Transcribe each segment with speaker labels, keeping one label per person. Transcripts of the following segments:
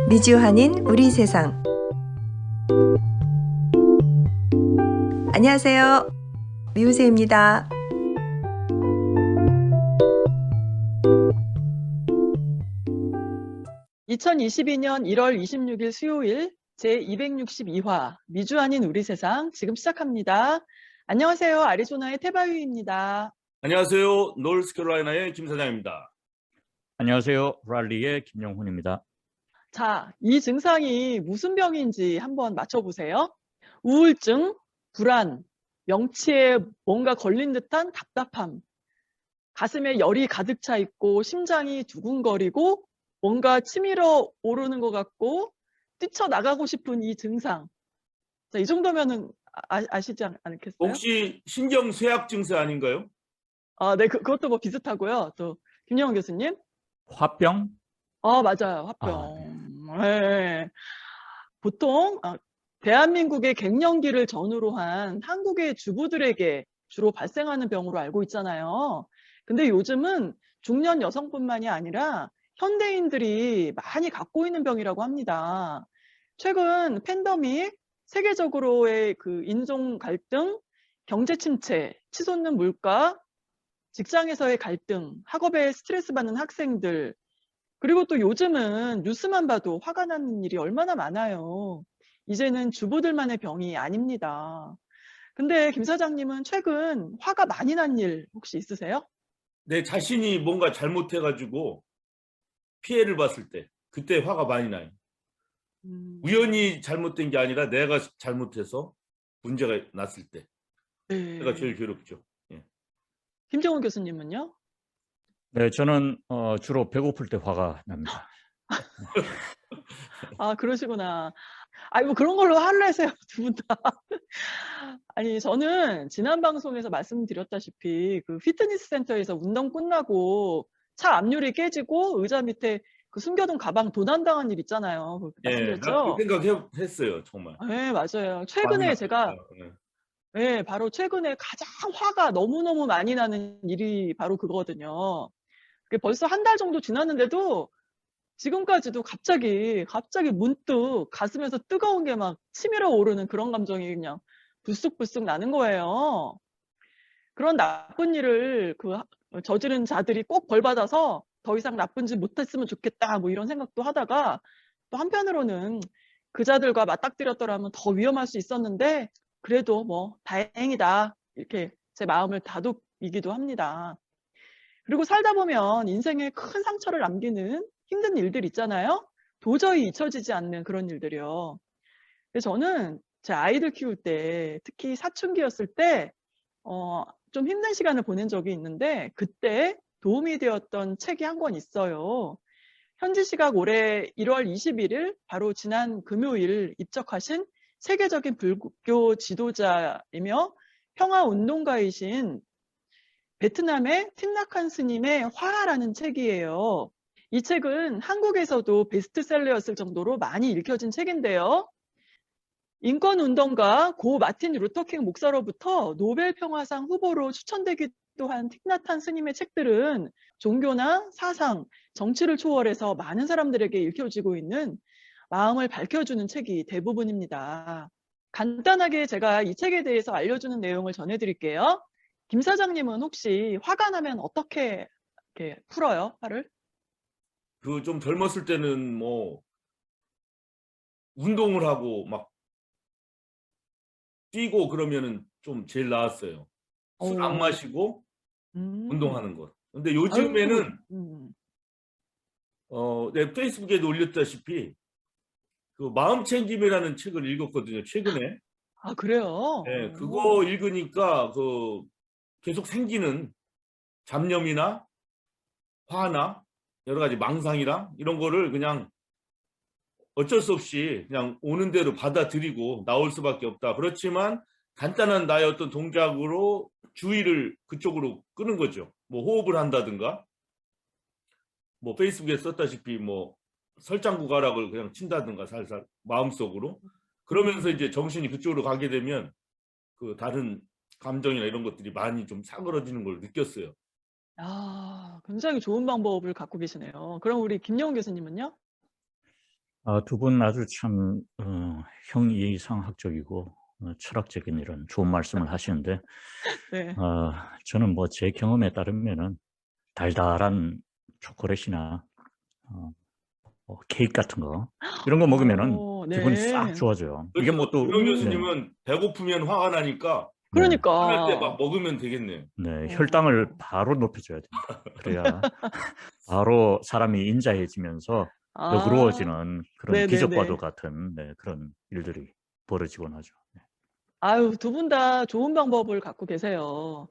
Speaker 1: 미주한인 우리 세상. 안녕하세요. 미우새입니다.
Speaker 2: (2022년 1월 26일) 수요일 제262화 미주한인 우리 세상 지금 시작합니다. 안녕하세요. 애리조나의 태바유입니다.
Speaker 3: 안녕하세요. 노스캐롤라이나의 김 사장입니다.
Speaker 4: 안녕하세요. 랄리의 김영훈입니다.
Speaker 2: 자, 이 증상이 무슨 병인지 한번 맞춰보세요. 우울증, 불안, 명치에 뭔가 걸린 듯한 답답함, 가슴에 열이 가득 차 있고 심장이 두근거리고 뭔가 치밀어 오르는 것 같고 뛰쳐나가고 싶은 이 증상. 자, 이 정도면은 아시지 않겠어요?
Speaker 3: 혹시 신경쇠약 증세 아닌가요?
Speaker 2: 아, 네, 그것도 뭐 비슷하고요. 또 김영훈 교수님?
Speaker 4: 화병?
Speaker 2: 맞아요. 화병. 네. 보통 대한민국의 갱년기를 전후로 한 한국의 주부들에게 주로 발생하는 병으로 알고 있잖아요. 근데 요즘은 중년 여성뿐만이 아니라 현대인들이 많이 갖고 있는 병이라고 합니다. 최근 팬데믹, 세계적으로의 그 인종 갈등, 경제 침체, 치솟는 물가, 직장에서의 갈등, 학업에 스트레스 받는 학생들, 그리고 또 요즘은 뉴스만 봐도 화가 나는 일이 얼마나 많아요. 이제는 주부들만의 병이 아닙니다. 근데 김 사장님은 최근 화가 많이 난 일 혹시 있으세요?
Speaker 3: 내 자신이 뭔가 잘못해가지고 피해를 봤을 때 그때 화가 많이 나요. 우연히 잘못된 게 아니라 내가 잘못해서 문제가 났을 때 내가 제일 괴롭죠. 예.
Speaker 2: 김정은 교수님은요?
Speaker 4: 네, 저는 주로 배고플 때 화가 납니다.
Speaker 2: 아, 그러시구나. 아니, 뭐 그런 걸로 화를 내세요, 두 분 다. 아니, 저는 지난 방송에서 말씀드렸다시피 그 피트니스 센터에서 운동 끝나고 차 앞유리 깨지고 의자 밑에 그 숨겨둔 가방 도난당한 일 있잖아요.
Speaker 3: 예, 나 그
Speaker 2: 말씀드렸죠?
Speaker 3: 생각했어요, 정말.
Speaker 2: 네, 맞아요.
Speaker 3: 많이
Speaker 2: 최근에 제가
Speaker 3: 났겠다. 예.
Speaker 2: 네, 바로 최근에 가장 화가 너무너무 많이 나는 일이 바로 그거거든요. 그게 벌써 한 달 정도 지났는데도 지금까지도 갑자기 문득 가슴에서 뜨거운 게 막 치밀어 오르는 그런 감정이 그냥 불쑥불쑥 나는 거예요. 그런 나쁜 일을 저지른 자들이 꼭 벌받아서 더 이상 나쁜 짓 못했으면 좋겠다, 뭐 이런 생각도 하다가 또 한편으로는 그 자들과 맞닥뜨렸더라면 더 위험할 수 있었는데 그래도 뭐 다행이다, 이렇게 제 마음을 다독이기도 합니다. 그리고 살다 보면 인생에 큰 상처를 남기는 힘든 일들 있잖아요. 도저히 잊혀지지 않는 그런 일들이요. 그래서 저는 제 아이들 키울 때, 특히 사춘기였을 때 좀 힘든 시간을 보낸 적이 있는데 그때 도움이 되었던 책이 한 권 있어요. 현지 시각 올해 1월 21일, 바로 지난 금요일 입적하신 세계적인 불교 지도자이며 평화운동가이신 베트남의 틴나칸 스님의 화라는 책이에요. 이 책은 한국에서도 베스트셀러였을 정도로 많이 읽혀진 책인데요. 인권운동가 고 마틴 루터킹 목사로부터 노벨 평화상 후보로 추천되기도 한 틴나칸 스님의 책들은 종교나 사상, 정치를 초월해서 많은 사람들에게 읽혀지고 있는, 마음을 밝혀주는 책이 대부분입니다. 간단하게 제가 이 책에 대해서 알려주는 내용을 전해드릴게요. 김 사장님은 혹시 화가 나면 어떻게 이렇게 풀어요, 화를?
Speaker 3: 그 좀 젊었을 때는 뭐 운동을 하고 막 뛰고 그러면은 좀 제일 나았어요. 술 안
Speaker 2: 오,
Speaker 3: 마시고
Speaker 2: 음,
Speaker 3: 운동하는 것. 근데
Speaker 2: 아유,
Speaker 3: 요즘에는 내 페이스북에도 올렸다시피 그 마음 챙김이라는 책을 읽었거든요, 최근에.
Speaker 2: 아, 그래요?
Speaker 3: 예,
Speaker 2: 오.
Speaker 3: 그거 읽으니까 그 계속 생기는 잡념이나 화나 여러 가지 망상이랑 이런 거를 그냥 어쩔 수 없이 그냥 오는 대로 받아들이고 나올 수밖에 없다. 그렇지만 간단한 나의 어떤 동작으로 주의를 그쪽으로 끄는 거죠. 뭐 호흡을 한다든가, 뭐 페이스북에 썼다시피 뭐 설장구가락을 그냥 친다든가 살살 마음속으로. 그러면서 이제 정신이 그쪽으로 가게 되면 그 다른 감정이나 이런 것들이 많이 좀 사그러지는 걸 느꼈어요.
Speaker 2: 아, 굉장히 좋은 방법을 갖고 계시네요. 그럼 우리 김영훈 교수님은요?
Speaker 4: 두 분 아주 참 형이상학적이고 철학적인 이런 좋은 말씀을 하시는데
Speaker 2: 네.
Speaker 4: 저는 뭐 제 경험에 따르면은 달달한 초콜릿이나 케이크 같은 거 이런 거 먹으면은 기분이 싹
Speaker 2: 네.
Speaker 4: 좋아져요. 이게
Speaker 3: 그렇죠.
Speaker 4: 뭐 또
Speaker 3: 김영
Speaker 2: 음.
Speaker 4: 네,
Speaker 3: 교수님은 배고프면 화가 나니까
Speaker 4: 네,
Speaker 3: 화날 때 막
Speaker 2: 그러니까.
Speaker 3: 먹으면 되겠네요.
Speaker 4: 혈당을
Speaker 2: 어.
Speaker 4: 바로 높여줘야 됩니다. 그래야 바로 사람이 인자해지면서
Speaker 2: 아.
Speaker 4: 너그러워지는 그런 기적과도
Speaker 2: 네네네.
Speaker 4: 같은 그런 일들이 벌어지곤 하죠.
Speaker 2: 아유, 두 분 다 좋은 방법을 갖고 계세요.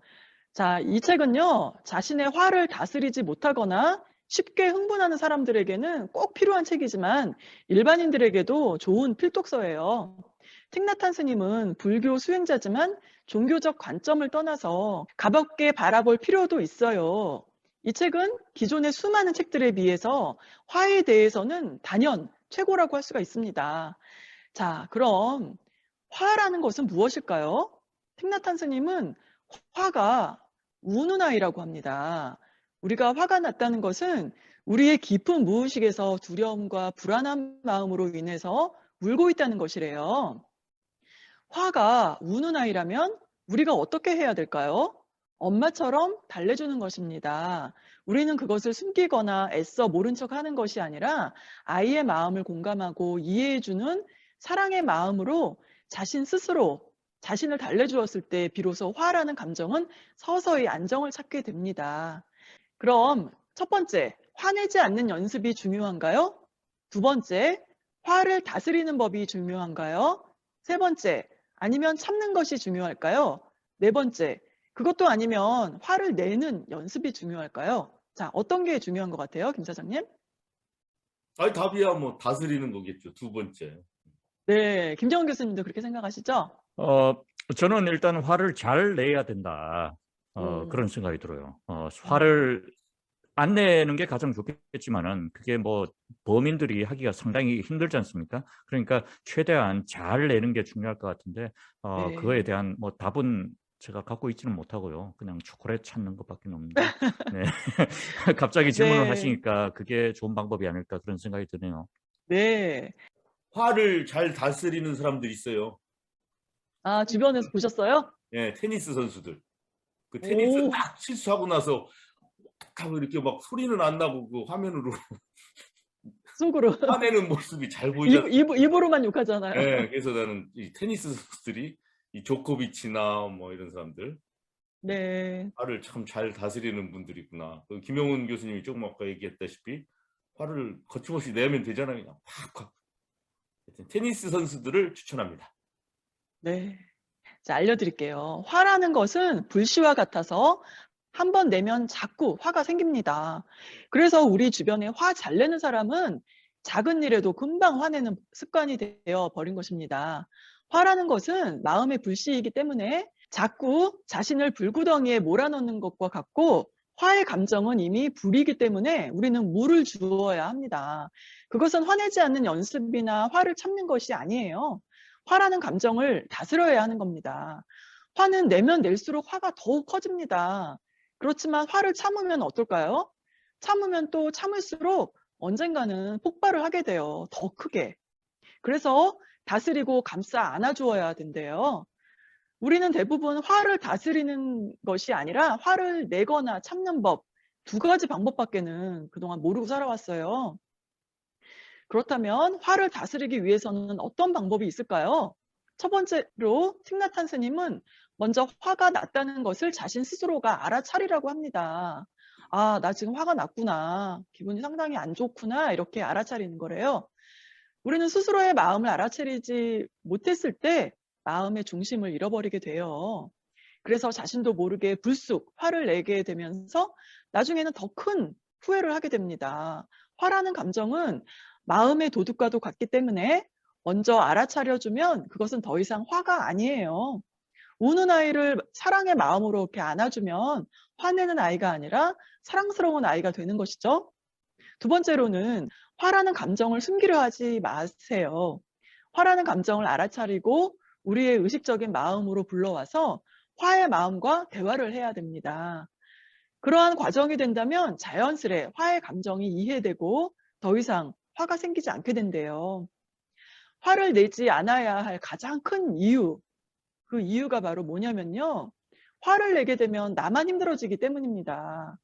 Speaker 2: 자, 이 책은요, 자신의 화를 다스리지 못하거나 쉽게 흥분하는 사람들에게는 꼭 필요한 책이지만 일반인들에게도 좋은 필독서예요. 틱나탄 스님은 불교 수행자지만 종교적 관점을 떠나서 가볍게 바라볼 필요도 있어요. 이 책은 기존의 수많은 책들에 비해서 화에 대해서는 단연 최고라고 할 수가 있습니다. 자, 그럼 화라는 것은 무엇일까요? 틱나탄 스님은 화가 우는 아이라고 합니다. 우리가 화가 났다는 것은 우리의 깊은 무의식에서 두려움과 불안한 마음으로 인해서 울고 있다는 것이래요. 화가 우는 아이라면 우리가 어떻게 해야 될까요? 엄마처럼 달래주는 것입니다. 우리는 그것을 숨기거나 애써 모른 척 하는 것이 아니라 아이의 마음을 공감하고 이해해주는 사랑의 마음으로 자신 스스로 자신을 달래주었을 때 비로소 화라는 감정은 서서히 안정을 찾게 됩니다. 그럼 첫 번째, 화내지 않는 연습이 중요한가요? 두 번째, 화를 다스리는 법이 중요한가요? 세 번째, 아니면 참는 것이 중요할까요? 네 번째, 그것도 아니면 화를 내는 연습이 중요할까요? 자, 어떤 게 중요한 것 같아요, 김 사장님?
Speaker 3: 아니 답이야 뭐 다스리는 거겠죠. 두 번째.
Speaker 2: 네, 김정은 교수님도 그렇게 생각하시죠?
Speaker 4: 저는 일단 화를 잘 내야 된다. 그런
Speaker 2: 음,
Speaker 4: 생각이 들어요.
Speaker 2: 음,
Speaker 4: 화를 안 내는 게 가장 좋겠지만은 그게 뭐 범인들이 하기가 상당히 힘들지 않습니까? 그러니까 최대한 잘 내는 게 중요할 것 같은데 그거에
Speaker 2: 네,
Speaker 4: 대한 뭐 답은 제가 갖고 있지는 못하고요. 그냥 초콜릿 찾는 것밖에 없는데 네. 갑자기 질문을
Speaker 2: 네,
Speaker 4: 하시니까 그게 좋은 방법이 아닐까 그런 생각이 드네요.
Speaker 2: 네.
Speaker 3: 화를 잘 다스리는 사람들이 있어요.
Speaker 2: 아, 주변에서 보셨어요?
Speaker 3: 예, 테니스 선수들. 그 테니스
Speaker 2: 오,
Speaker 3: 딱 실수하고 나서 하고 이렇게 막 소리는 안 나고 그 화면으로
Speaker 2: 속으로.
Speaker 3: 화내는 모습이 잘 보이지 않습니까?
Speaker 2: 입으로만 욕하잖아요.
Speaker 3: 예, 그래서 나는 이 테니스 선수들이 이 조코비치나 뭐 이런 사람들
Speaker 2: 네.
Speaker 3: 화를 참 잘 다스리는 분들이구나. 그 김영훈 교수님이 조금 아까 얘기했다시피 화를 거침없이 내면 되잖아요. 그냥 확. 하여튼 테니스 선수들을 추천합니다.
Speaker 2: 네. 자, 알려드릴게요. 화라는 것은 불씨와 같아서 한 번 내면 자꾸 화가 생깁니다. 그래서 우리 주변에 화 잘 내는 사람은 작은 일에도 금방 화내는 습관이 되어 버린 것입니다. 화라는 것은 마음의 불씨이기 때문에 자꾸 자신을 불구덩이에 몰아넣는 것과 같고 화의 감정은 이미 불이기 때문에 우리는 물을 주어야 합니다. 그것은 화내지 않는 연습이나 화를 참는 것이 아니에요. 화라는 감정을 다스려야 하는 겁니다. 화는 내면 낼수록 화가 더욱 커집니다. 그렇지만 화를 참으면 어떨까요? 참으면 또 참을수록 언젠가는 폭발을 하게 돼요. 더 크게. 그래서 다스리고 감싸 안아주어야 된대요. 우리는 대부분 화를 다스리는 것이 아니라 화를 내거나 참는 법, 두 가지 방법밖에는 그동안 모르고 살아왔어요. 그렇다면 화를 다스리기 위해서는 어떤 방법이 있을까요? 첫 번째로 틱나탄 스님은 먼저 화가 났다는 것을 자신 스스로가 알아차리라고 합니다. 아, 나 지금 화가 났구나. 기분이 상당히 안 좋구나. 이렇게 알아차리는 거래요. 우리는 스스로의 마음을 알아차리지 못했을 때 마음의 중심을 잃어버리게 돼요. 그래서 자신도 모르게 불쑥 화를 내게 되면서 나중에는 더 큰 후회를 하게 됩니다. 화라는 감정은 마음의 도둑과도 같기 때문에 먼저 알아차려주면 그것은 더 이상 화가 아니에요. 우는 아이를 사랑의 마음으로 이렇게 안아주면 화내는 아이가 아니라 사랑스러운 아이가 되는 것이죠. 두 번째로는 화라는 감정을 숨기려 하지 마세요. 화라는 감정을 알아차리고 우리의 의식적인 마음으로 불러와서 화의 마음과 대화를 해야 됩니다. 그러한 과정이 된다면 자연스레 화의 감정이 이해되고 더 이상 화가 생기지 않게 된대요. 화를 내지 않아야 할 가장 큰 이유, 그 이유가 바로 뭐냐면요. 화를 내게 되면 나만 힘들어지기 때문입니다.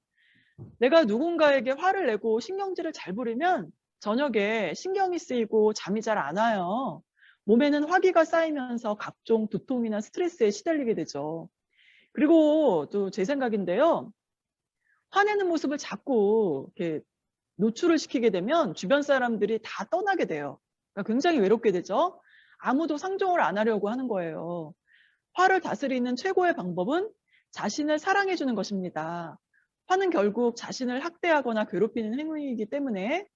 Speaker 2: 내가 누군가에게 화를 내고 신경질을 잘 부리면 저녁에 신경이 쓰이고 잠이 잘 안 와요. 몸에는 화기가 쌓이면서 각종 두통이나 스트레스에 시달리게 되죠. 그리고 또 제 생각인데요. 화내는 모습을 자꾸 이렇게 노출을 시키게 되면 주변 사람들이 다 떠나게 돼요. 그러니까 굉장히 외롭게 되죠. 아무도 상종을 안 하려고 하는 거예요. 화를 다스리는 최고의 방법은 자신을 사랑해 주는 것입니다. 화는 결국 자신을 학대하거나 괴롭히는 행위이기 때문에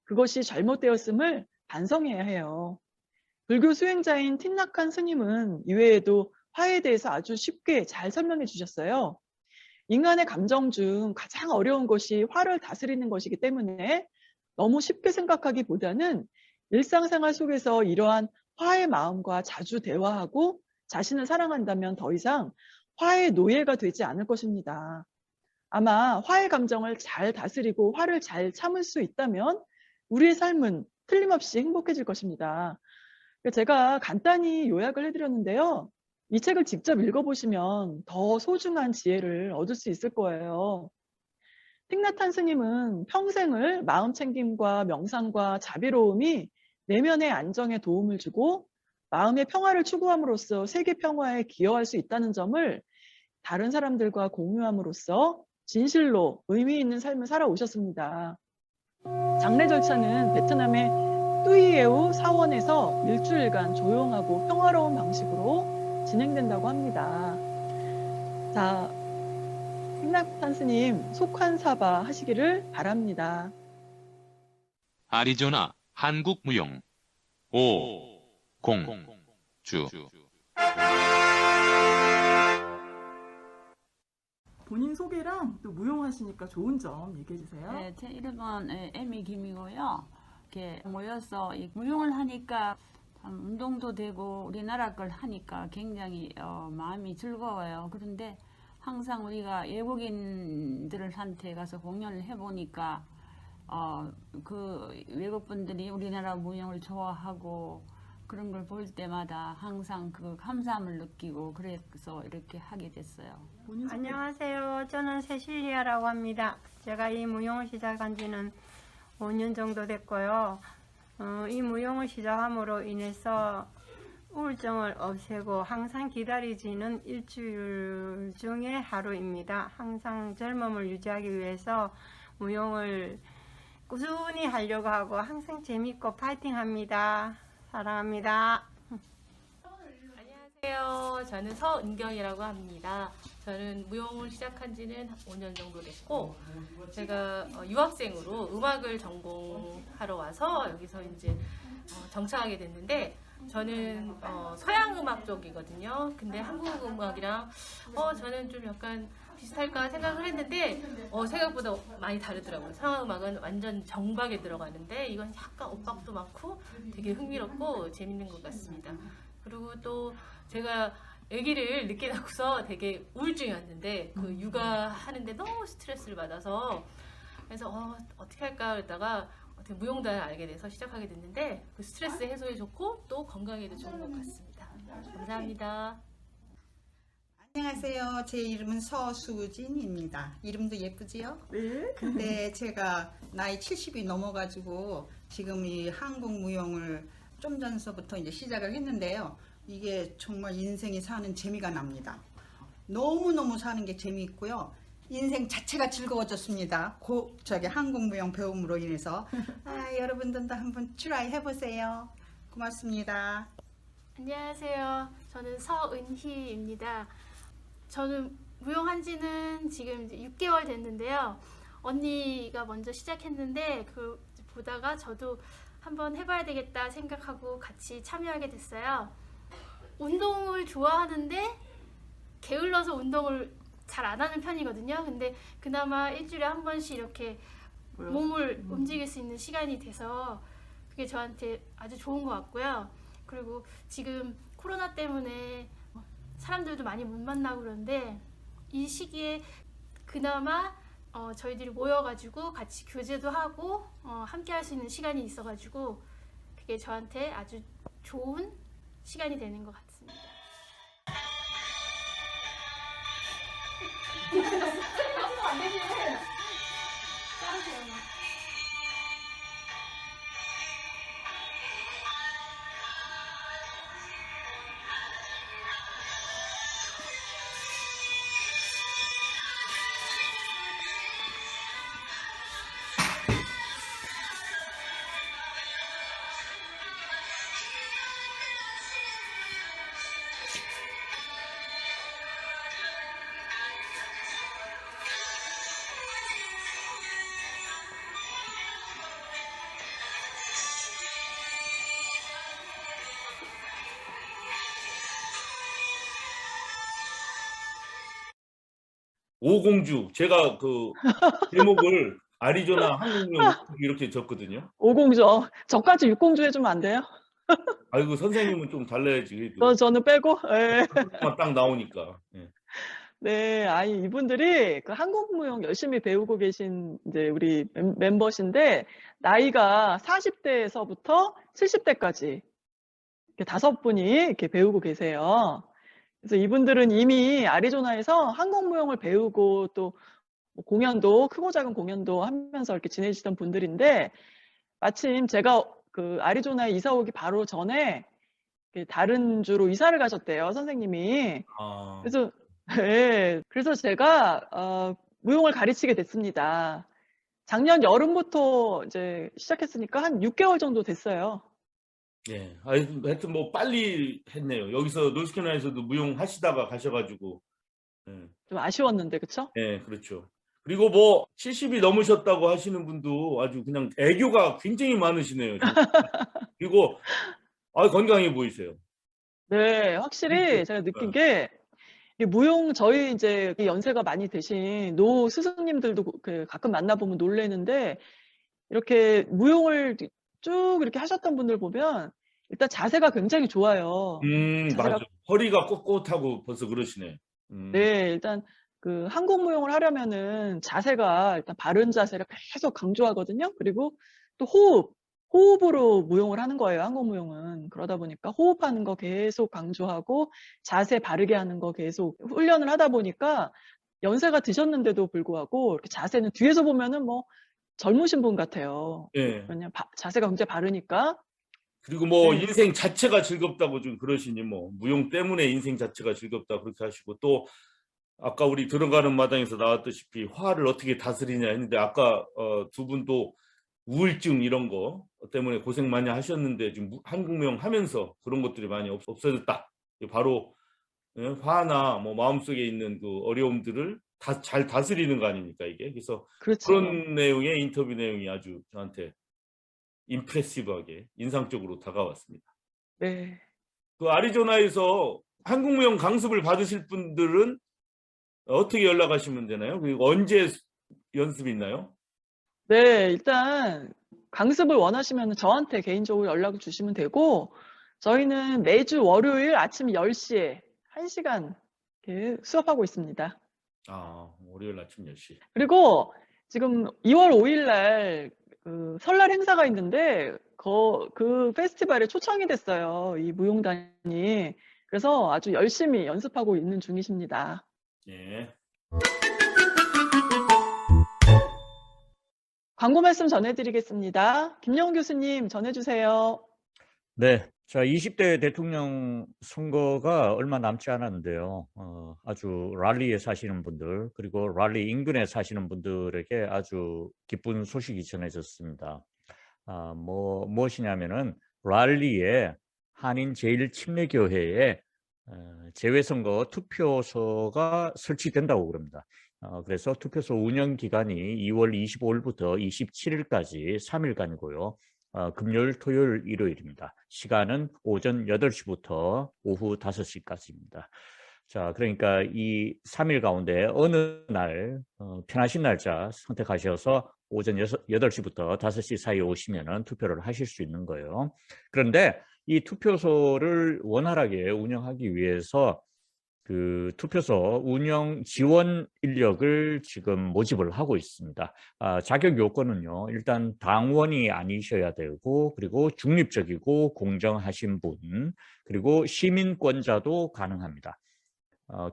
Speaker 2: 그것이 잘못되었음을 반성해야 해요. 불교 수행자인 틴낙한 스님은 이외에도 화에 대해서 아주 쉽게 잘 설명해 주셨어요. 인간의 감정 중 가장 어려운 것이 화를 다스리는 것이기 때문에 너무 쉽게 생각하기보다는 일상생활 속에서 이러한 화의 마음과 자주 대화하고 자신을 사랑한다면 더 이상 화의 노예가 되지 않을 것입니다. 아마 화의 감정을 잘 다스리고 화를 잘 참을 수 있다면 우리의 삶은 틀림없이 행복해질 것입니다. 제가 간단히 요약을 해드렸는데요. 이 책을 직접 읽어보시면 더 소중한 지혜를 얻을 수 있을 거예요. 틱나탄 스님은 평생을 마음 챙김과 명상과 자비로움이 내면의 안정에 도움을 주고 마음의 평화를 추구함으로써 세계 평화에 기여할 수 있다는 점을 다른 사람들과 공유함으로써 진실로 의미 있는 삶을 살아오셨습니다. 장례 절차는 베트남의 뚜이에우 사원에서 일주일간 조용하고 평화로운 방식으로 진행된다고 합니다. 자, 틱나탄 스님 속환사바 하시기를 바랍니다.
Speaker 5: 아리조나 한국무용 5, 0, 주.
Speaker 2: 본인 소개랑 또 무용하시니까 좋은 점 얘기해 주세요.
Speaker 6: 네, 제 이름은 에미 김이고요. 이렇게 모여서 이 무용을 하니까 참 운동도 되고 우리나라 걸 하니까 굉장히 마음이 즐거워요. 그런데 항상 우리가 외국인들한테 가서 공연을 해보니까 그 외국분들이 우리나라 무용을 좋아하고 그런 걸 볼 때마다 항상 그 감사함을 느끼고 그래서 이렇게 하게 됐어요.
Speaker 7: 안녕하세요. 저는 세실리아라고 합니다. 제가 이 무용을 시작한 지는 5년 정도 됐고요. 이 무용을 시작함으로 인해서 우울증을 없애고 항상 기다리지는 일주일 중에 하루입니다. 항상 젊음을 유지하기 위해서 무용을 꾸준히 하려고 하고 항상 재밌고 파이팅합니다. 사랑합니다.
Speaker 8: 안녕하세요. 저는 서은경이라고 합니다. 저는 무용을 시작한 지는 5년 정도 됐고, 제가 유학생으로 음악을 전공하러 와서 여기서 이제 정착하게 됐는데, 저는 서양 음악 쪽이거든요. 근데 한국 음악이랑 저는 좀 약간 비슷할까 생각을 했는데 생각보다 많이 다르더라고요. 서양 음악은 완전 정박에 들어가는데 이건 약간 엇박도 많고 되게 흥미롭고 재밌는 것 같습니다. 그리고 또 제가 아기를 늦게 낳고서 되게 우울증이 왔는데 그 육아하는데 너무 스트레스를 받아서 그래서 어떻게 할까 그러다가 어떻게 무용단을 알게 돼서 시작하게 됐는데 그 스트레스 해소에 좋고 또 건강에도 좋은 것 같습니다. 감사합니다.
Speaker 9: 안녕하세요. 제 이름은 서수진입니다. 이름도 예쁘지요?
Speaker 2: 네.
Speaker 9: 근데 제가 나이 70이 넘어가지고 지금 이 한국 무용을 좀 전서부터 이제 시작을 했는데요. 이게 정말 인생이 사는 재미가 납니다. 너무너무 사는 게 재미있고요. 인생 자체가 즐거워졌습니다. 한국 무용 배움으로 인해서. 여러분들도 한번 트라이 해보세요. 고맙습니다.
Speaker 10: 안녕하세요. 저는 서은희입니다. 저는 무용한 지는 지금 이제 6개월 됐는데요. 언니가 먼저 시작했는데 그 보다가 저도 한번 해봐야 되겠다 생각하고 같이 참여하게 됐어요. 운동을 좋아하는데 게을러서 운동을 잘 안 하는 편이거든요. 근데 그나마 일주일에 한 번씩 이렇게 몸을 움직일 수 있는 시간이 돼서 그게 저한테 아주 좋은 것 같고요. 그리고 지금 코로나 때문에 사람들도 많이 못 만나고 그런데 이 시기에 그나마 저희들이 모여가지고 같이 교제도 하고 함께 할 수 있는 시간이 있어가지고 그게 저한테 아주 좋은 시간이 되는 것 같습니다.
Speaker 3: 오공주 제가 그 제목을 아리조나 한국무용 이렇게 줬거든요.
Speaker 2: 오공주, 저까지 육공주 해주면 안 돼요?
Speaker 3: 아이고 선생님은 좀 달라야지. 그래도
Speaker 2: 저는 빼고. 예.
Speaker 3: 딱 나오니까. 예.
Speaker 2: 네, 아니 이분들이 그 한국무용 열심히 배우고 계신 이제 우리 멤버신데 나이가 40대에서부터 70대까지 이렇게 5분이 이렇게 배우고 계세요. 그래서 이분들은 이미 아리조나에서 한국무용을 배우고 또 공연도 크고 작은 공연도 하면서 이렇게 지내시던 분들인데 마침 제가 그 아리조나에 이사 오기 바로 전에 다른 주로 이사를 가셨대요, 선생님이. 그래서 네, 그래서 제가 무용을 가르치게 됐습니다. 작년 여름부터 이제 시작했으니까 한 6개월 정도 됐어요.
Speaker 3: 예. 하여튼 뭐 빨리 했네요. 여기서 노스캐나다에서도 무용 하시다가 가셔가지고. 예.
Speaker 2: 좀 아쉬웠는데, 그쵸?
Speaker 3: 예, 그렇죠. 그리고 뭐 70이 넘으셨다고 하시는 분도 아주 그냥 애교가 굉장히 많으시네요. 그리고 건강해 보이세요.
Speaker 2: 네, 확실히 제가 느낀 게 이 무용 저희 이제 연세가 많이 되신 노 스승님들도 가끔 만나보면 놀래는데 이렇게 무용을 쭉 이렇게 하셨던 분들 보면 일단 자세가 굉장히 좋아요.
Speaker 3: 맞아. 허리가 꼿꼿하고 벌써 그러시네.
Speaker 2: 네, 일단 그 한국 무용을 하려면은 자세가 일단 바른 자세를 계속 강조하거든요. 그리고 또 호흡으로 무용을 하는 거예요, 한국 무용은. 그러다 보니까 호흡하는 거 계속 강조하고 자세 바르게 하는 거 계속 훈련을 하다 보니까 연세가 드셨는데도 불구하고 이렇게 자세는 뒤에서 보면은 뭐 젊으신 분 같아요.
Speaker 3: 예.
Speaker 2: 왜냐면 자세가 굉장히 바르니까.
Speaker 3: 그리고 뭐
Speaker 2: 네.
Speaker 3: 인생 자체가 즐겁다고 좀 그러시니 뭐 무용 때문에 인생 자체가 즐겁다 그렇게 하시고 또 아까 우리 들어가는 마당에서 나왔다시피 화를 어떻게 다스리냐 했는데 아까 두 분도 우울증 이런 거 때문에 고생 많이 하셨는데 지금 한국무용 하면서 그런 것들이 많이 없어졌다. 바로 화나 뭐 마음속에 있는 그 어려움들을 잘 다스리는 거 아닙니까 이게. 그래서
Speaker 2: 그렇죠.
Speaker 3: 그런 내용의 인터뷰 내용이 아주 저한테 임프레시브하게 인상적으로 다가왔습니다.
Speaker 2: 네.
Speaker 3: 그 아리조나에서 한국무용 강습을 받으실 분들은 어떻게 연락하시면 되나요? 그리고 언제 연습이 있나요?
Speaker 2: 네, 일단 강습을 원하시면 저한테 개인적으로 연락을 주시면 되고 저희는 매주 월요일 아침 10시에 1시간 이렇게 수업하고 있습니다.
Speaker 3: 월요일 아침 10시.
Speaker 2: 그리고 지금 2월 5일 날 그 설날 행사가 있는데 그 페스티벌에 초청이 됐어요. 이 무용단이. 그래서 아주 열심히 연습하고 있는 중이십니다.
Speaker 3: 예.
Speaker 2: 광고 말씀 전해드리겠습니다. 김영훈 교수님 전해주세요.
Speaker 4: 네, 자 20대 대통령 선거가 얼마 남지 않았는데요. 아주 랄리에 사시는 분들 그리고 랄리 인근에 사시는 분들에게 아주 기쁜 소식이 전해졌습니다. 무엇이냐면은 랄리에 한인 제1침례교회에 재외선거 투표소가 설치된다고 그럽니다. 그래서 투표소 운영 기간이 2월 25일부터 27일까지 3일간이고요. 금요일, 토요일, 일요일입니다. 시간은 오전 8시부터 오후 5시까지입니다. 자, 그러니까 이 3일 가운데 어느 날 편하신 날짜 선택하셔서 오전 8시부터 5시 사이에 오시면은 투표를 하실 수 있는 거예요. 그런데 이 투표소를 원활하게 운영하기 위해서 그 투표소 운영 지원 인력을 지금 모집을 하고 있습니다. 자격 요건은요, 일단 당원이 아니셔야 되고, 그리고 중립적이고 공정하신 분, 그리고 시민권자도 가능합니다.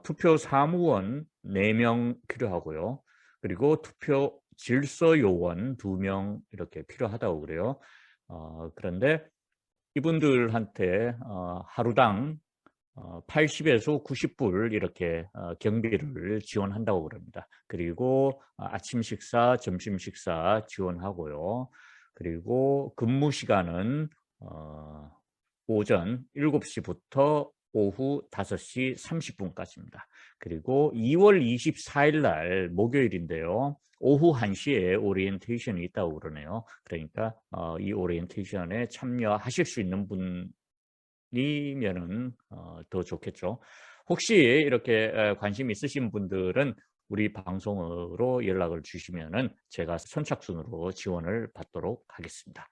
Speaker 4: 투표 사무원 4명 필요하고요. 그리고 투표 질서 요원 2명 이렇게 필요하다고 그래요. 그런데 이분들한테 하루당 80에서 90불 이렇게 경비를 지원한다고 그럽니다. 그리고 아침 식사, 점심 식사 지원하고요. 그리고 근무 시간은 오전 7시부터 오후 5시 30분까지입니다. 그리고 2월 24일 날 목요일인데요. 오후 1시에 오리엔테이션이 있다고 그러네요. 그러니까 이 오리엔테이션에 참여하실 수 있는 분이면은 더 좋겠죠. 혹시 이렇게 관심 있으신 분들은 우리 방송으로 연락을 주시면은 제가 선착순으로 지원을 받도록 하겠습니다.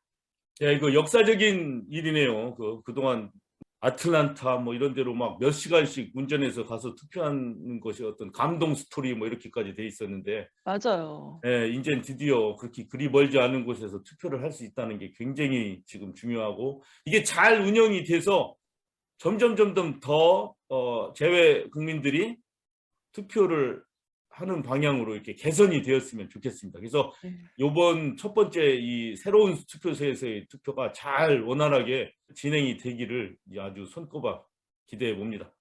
Speaker 3: 야, 이거 역사적인 일이네요. 그동안 아틀란타 뭐 이런 데로 막 몇 시간씩 운전해서 가서 투표하는 것이 어떤 감동 스토리 뭐 이렇게까지 돼 있었는데,
Speaker 2: 맞아요.
Speaker 3: 예, 이제 드디어 그렇게 그리 멀지 않은 곳에서 투표를 할 수 있다는 게 굉장히 지금 중요하고, 이게 잘 운영이 돼서 점점 더 재외 국민들이 투표를 하는 방향으로 이렇게 개선이 되었으면 좋겠습니다. 그래서 이번 첫 번째 이 새로운 투표소에서의 투표가 잘 원활하게 진행이 되기를 아주 손꼽아 기대해 봅니다.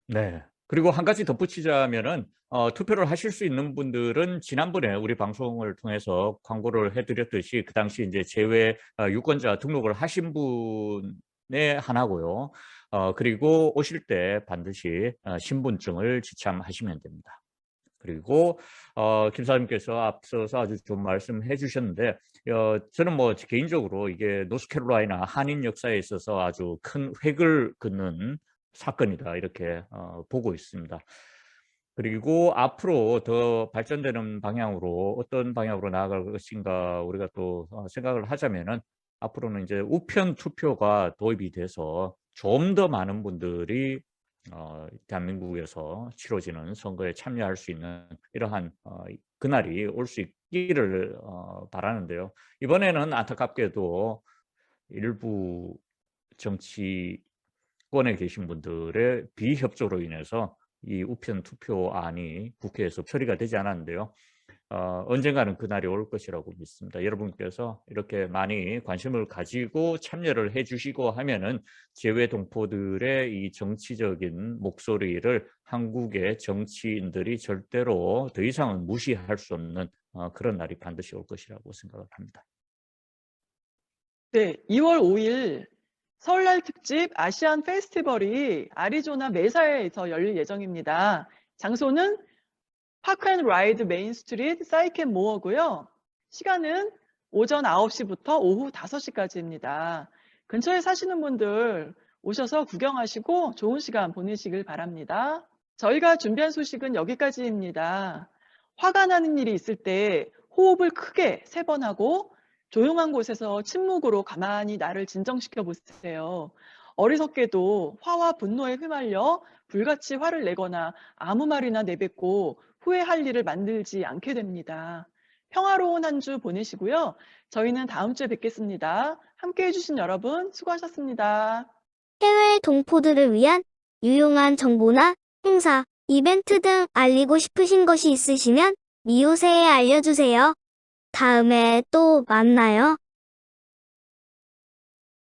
Speaker 4: 네. 그리고 한 가지 덧붙이자면은 투표를 하실 수 있는 분들은 지난번에 우리 방송을 통해서 광고를 해드렸듯이 그 당시 이제 재외 유권자 등록을 하신 분에 하나고요. 그리고 오실 때 반드시 신분증을 지참하시면 됩니다. 그리고 김 사장님께서 앞서서 아주 좀 말씀해 주셨는데, 저는 뭐 개인적으로 이게 노스캐롤라이나 한인 역사에 있어서 아주 큰 획을 긋는 사건이다 이렇게 보고 있습니다. 그리고 앞으로 더 발전되는 방향으로 어떤 방향으로 나아갈 것인가 우리가 또 생각을 하자면은, 앞으로는 이제 우편 투표가 도입이 돼서 좀 더 많은 분들이 대한민국에서 치러지는 선거에 참여할 수 있는 이러한 그날이 올 수 있기를 바라는데요. 이번에는 안타깝게도 일부 정치권에 계신 분들의 비협조로 인해서 이 우편 투표안이 국회에서 처리가 되지 않았는데요. 언젠가는 그날이 올 것이라고 믿습니다. 여러분께서 이렇게 많이 관심을 가지고 참여를 해주시고 하면은 재외 동포들의 이 정치적인 목소리를 한국의 정치인들이 절대로 더 이상은 무시할 수 없는 그런 날이 반드시 올 것이라고 생각을 합니다.
Speaker 2: 네, 2월 5일 설날 특집 아시안 페스티벌이 애리조나 메사에서 열릴 예정입니다. 장소는 파크앤라이드 메인 스트리트 사이켄모어고요. 시간은 오전 9시부터 오후 5시까지입니다. 근처에 사시는 분들 오셔서 구경하시고 좋은 시간 보내시길 바랍니다. 저희가 준비한 소식은 여기까지입니다. 화가 나는 일이 있을 때 호흡을 크게 3번 하고 조용한 곳에서 침묵으로 가만히 나를 진정시켜 보세요. 어리석게도 화와 분노에 휘말려 불같이 화를 내거나 아무 말이나 내뱉고 후회할 일을 만들지 않게 됩니다. 평화로운 한 주 보내시고요. 저희는 다음 주에 뵙겠습니다. 함께해 주신 여러분 수고하셨습니다.
Speaker 11: 해외 동포들을 위한 유용한 정보나 행사, 이벤트 등 알리고 싶으신 것이 있으시면 미우새에 알려주세요. 다음에 또 만나요.